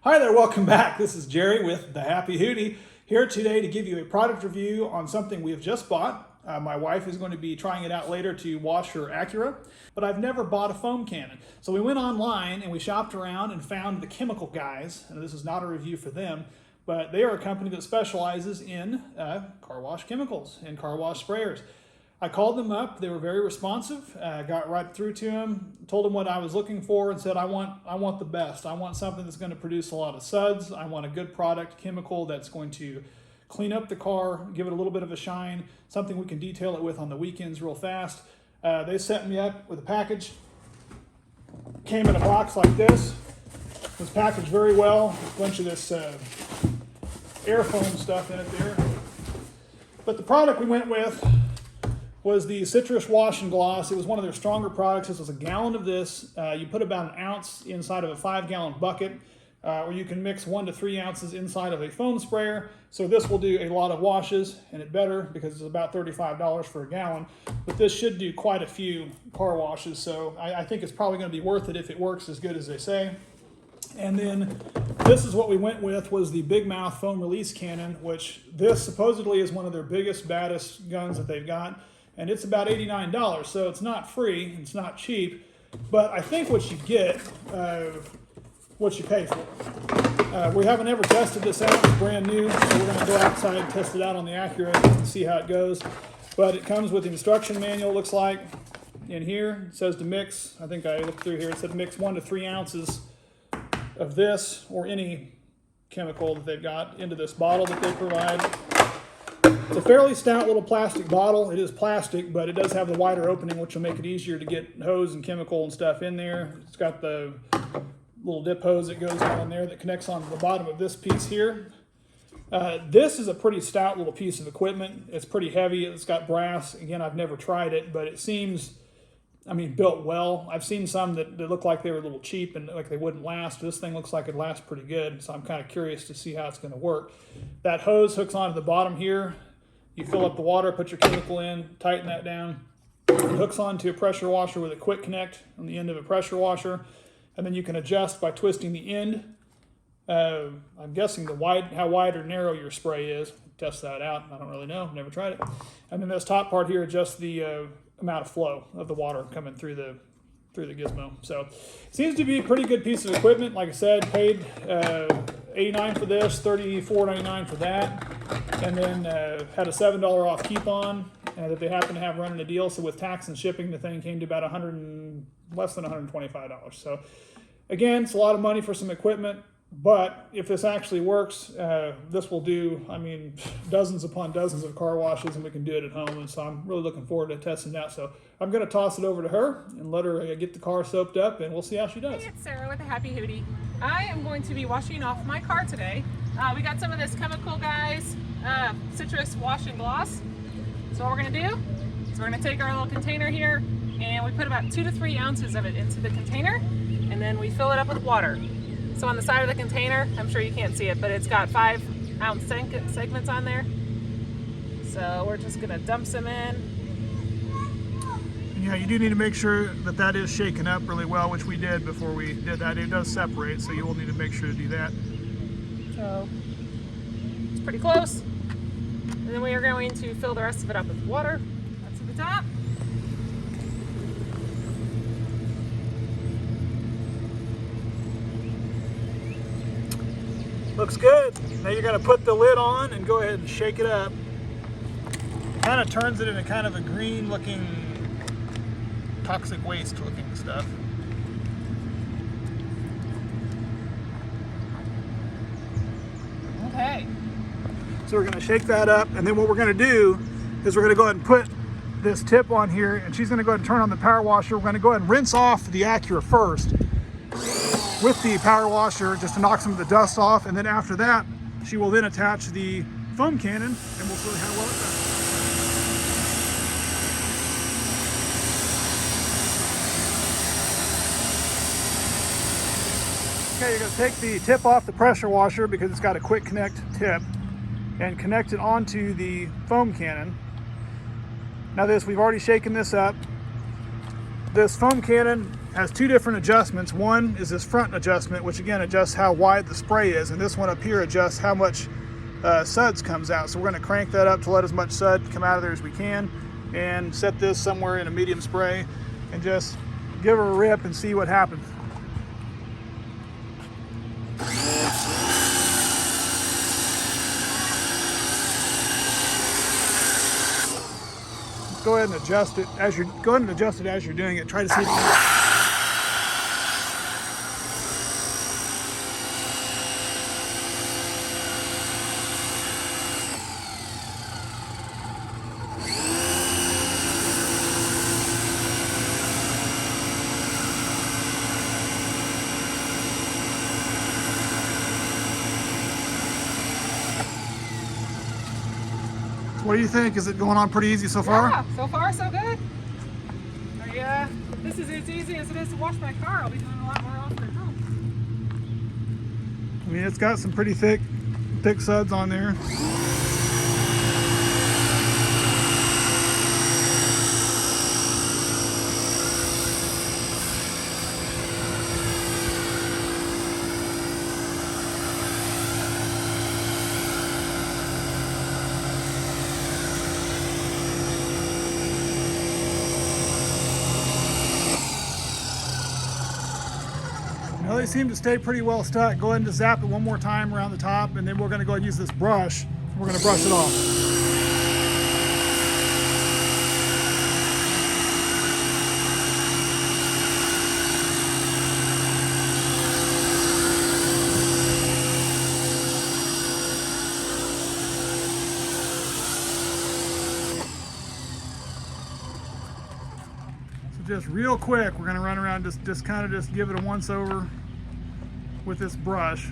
Hi there, welcome back. This is Jerry with The Happy Hootie, here today to give you a product review on something we have just bought. My wife is going to be trying it out later to wash her Acura, but I've never bought a foam cannon. So we went online and we shopped around and found the Chemical Guys, and this is not a review for them, but they are a company that specializes in car wash chemicals and car wash sprayers. I called them up. They were very responsive. Got right through to them, told them what I was looking for, and said, I want the best. I want something that's going to produce a lot of suds. I want a good product, chemical that's going to clean up the car, give it a little bit of a shine, something we can detail it with on the weekends real fast. They set me up with a package. Came in a box like this. Was packaged very well. A bunch of this air foam stuff in it there. But the product we went with was the citrus wash and gloss. It was one of their stronger products. This was a gallon of this. You put about an ounce inside of a 5-gallon bucket, or you can mix 1 to 3 ounces inside of a foam sprayer. So this will do a lot of washes, and it better because it's about $35 for a gallon. But this should do quite a few car washes, so I think it's probably going to be worth it if it works as good as they say. And then this is what we went with, was the Big Mouth foam release cannon, which this supposedly is one of their biggest, baddest guns that they've got. And it's about $89, so it's not free, it's not cheap, but I think what you get, what you pay for. We haven't ever tested this out, it's brand new, so we're going to go outside and test it out on the Acura and see how it goes. But it comes with the instruction manual, looks like. In here, it says to mix, I think I looked through here, it said mix 1 to 3 ounces of this, or any chemical that they've got, into this bottle that they provide. It's a fairly stout little plastic bottle. It is plastic, but it does have the wider opening, which will make it easier to get hose and chemical and stuff in there. It's got the little dip hose that goes down in there that connects onto the bottom of this piece here. This is a pretty stout little piece of equipment. It's pretty heavy. It's got brass. Again, I've never tried it, but it seems, built well. I've seen some that look like they were a little cheap and like they wouldn't last. This thing looks like it lasts pretty good, so I'm kind of curious to see how it's going to work. That hose hooks onto the bottom here. You fill up the water, put your chemical in, tighten that down. It hooks onto a pressure washer with a quick connect on the end of a pressure washer, and then you can adjust by twisting the end. I'm guessing how wide or narrow your spray is. Test that out. I don't really know. Never tried it. And then this top part here adjusts the amount of flow of the water coming through the gizmo. So it seems to be a pretty good piece of equipment. Like I said, paid $89 for this, $34.99 for that, and then had a $7 off coupon that they happen to have running a deal. So with tax and shipping, the thing came to about less than $125. So again, it's a lot of money for some equipment. But if this actually works, this will do, dozens upon dozens of car washes, and we can do it at home. And so I'm really looking forward to testing it out. So I'm going to toss it over to her and let her get the car soaped up, and we'll see how she does. Hey, it's Sarah with The Happy Hootie. I am going to be washing off my car today. We got some of this Chemical Guys citrus wash and gloss. So what we're going to do is we're going to take our little container here, and we put about 2 to 3 ounces of it into the container, and then we fill it up with water. So on the side of the container, I'm sure you can't see it, but it's got 5-ounce segments on there. So we're just gonna dump some in. Yeah, you do need to make sure that is shaken up really well, which we did before we did that. It does separate, so you will need to make sure to do that. So it's pretty close. And then we are going to fill the rest of it up with water. That's at the top. Looks good. Now you're going to put the lid on and go ahead and shake it up. Kind of turns it into kind of a green looking, toxic waste looking stuff. Okay. So we're going to shake that up, and then what we're going to do is we're going to go ahead and put this tip on here, and she's going to go ahead and turn on the power washer. We're going to go ahead and rinse off the Acura first with the power washer, just to knock some of the dust off, and then after that she will then attach the foam cannon, and we'll see how well it does. Okay, you're going to take the tip off the pressure washer because it's got a quick connect tip, and connect it onto the foam cannon. Now we've already shaken this up. This foam cannon has two different adjustments. One is this front adjustment, which again adjusts how wide the spray is, and this one up here adjusts how much suds comes out. So we're going to crank that up to let as much sud come out of there as we can, and set this somewhere in a medium spray and just give her a rip and see what happens. Go ahead and adjust it as you're doing it. Try to see if you can. What do you think? Is it going on pretty easy so far? Yeah, so far so good. This is as easy as it is to wash my car. I'll be doing a lot more often at home. I mean, it's got some pretty thick suds on there. Well, they seem to stay pretty well stuck. Go ahead and just zap it one more time around the top, and then we're going to go ahead and use this brush. We're going to brush it off. Just real quick, we're going to run around, just kind of give it a once over with this brush.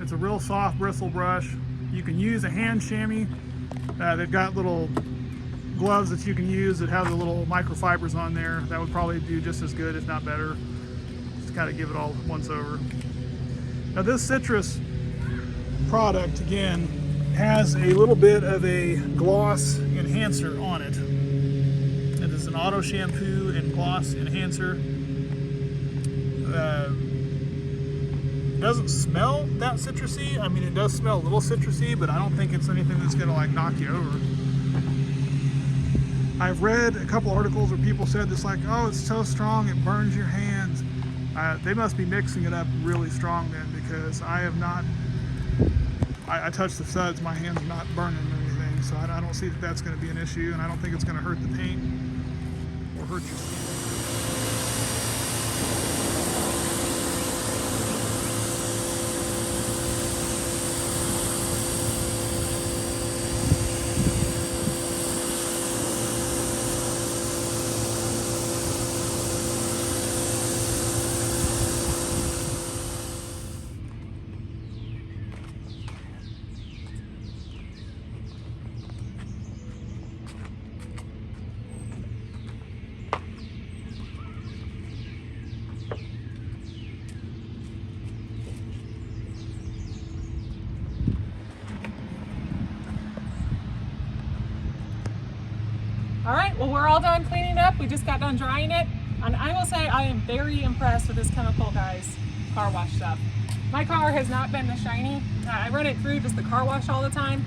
It's a real soft bristle brush. You can use a hand chamois. They've got little gloves that you can use that have the little microfibers on there. That would probably do just as good, if not better. Just kind of give it all once over. Now this citrus product, again, has a little bit of a gloss enhancer on it. It is an auto shampoo and gloss enhancer. Doesn't smell that citrusy. I mean, it does smell a little citrusy, but I don't think it's anything that's gonna like knock you over. I've read a couple articles where people said this, like, oh, it's so strong it burns your hands. They must be mixing it up really strong then, because I have not. I touch the suds, my hands are not burning or anything, so I don't see that that's going to be an issue, and I don't think it's going to hurt the paint or hurt your skin. All right, well, we're all done cleaning up. We just got done drying it. And I will say I am very impressed with this Chemical Guys car wash stuff. My car has not been the shiny. I run it through just the car wash all the time.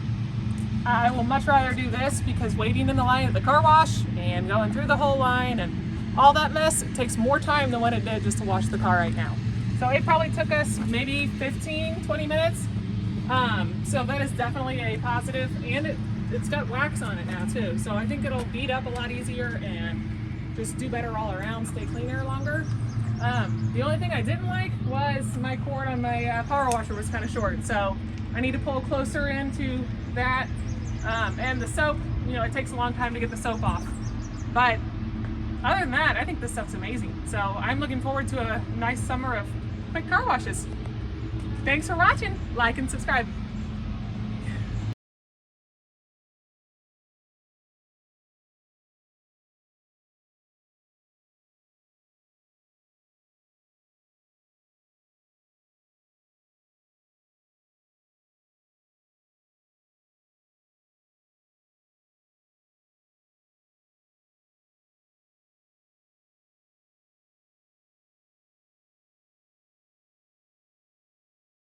I will much rather do this because waiting in the line at the car wash and going through the whole line and all that mess, it takes more time than what it did just to wash the car right now. So it probably took us maybe 15, 20 minutes. So that is definitely a positive, and it's got wax on it now too. So I think it'll beat up a lot easier and just do better all around, stay cleaner longer. The only thing I didn't like was my cord on my power washer was kind of short. So I need to pull closer into that. And the soap, you know, it takes a long time to get the soap off. But other than that, I think this stuff's amazing. So I'm looking forward to a nice summer of quick car washes. Thanks for watching. Like and subscribe.